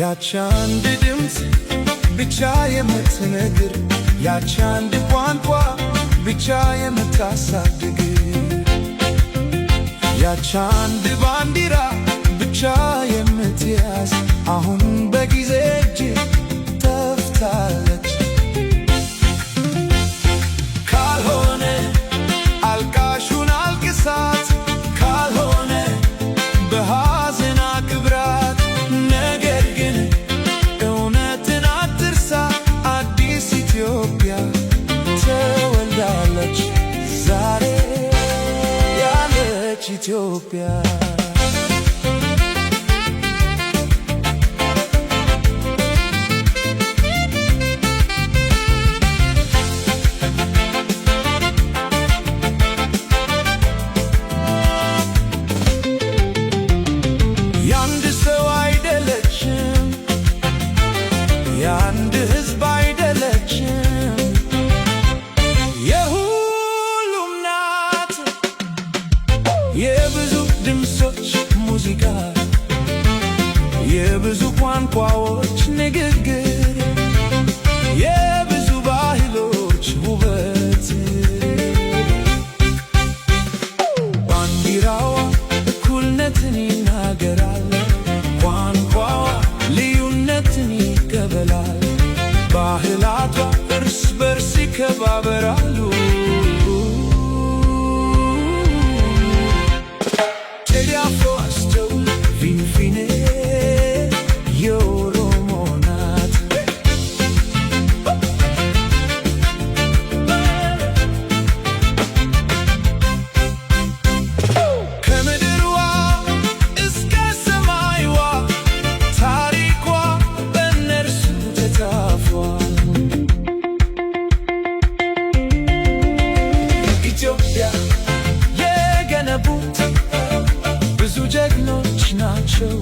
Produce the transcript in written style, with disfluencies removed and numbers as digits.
ያች አንድ ድምፅ ብቻ የምትነግር ያች አንድ ቋንቋ ብቻ የምታሳድግ ያች አንድ ባንዲራ ብቻ የምትያዝ አሁን በጊዜ እጅ ጠፍታለች። ካልሆነ አልቃሹን አልቅሳት፣ ካልሆነ በሐዘን አክብራት። ነገር ግን እውነትን አትርሳ፣ አዲስ ኢትዮጵያ ተወልዳለች ዛሬ ያለች ኢትዮጵያ። የአንድ ሰው አይደለችም፣ የአንድ ሕዝብ አይደለችም፣ የሁሉም ናት። የብዙ ድምፆች ሙዚቃ፣ የብዙ ቋንቋዎች ንግግር፣ የብዙ ባህሎች ውበት። ባንዲራዋ እኩልነትን ይናገራል፣ ቋንቋዋ ልዩነትን ይቀበላል፣ ባህላቷ እርስ በርስ ይከባበራሉ። ቴዲ አፍሮ አስተውል ፊንፊኔ የኦሮሞ ናት። ከምድርዋ እስከ ሰማይዋ ታሪኳ በእነርሱ ተጻፏል። ኢትዮጵያ የገነቡት ብዙ ጀግኖች ናቸው።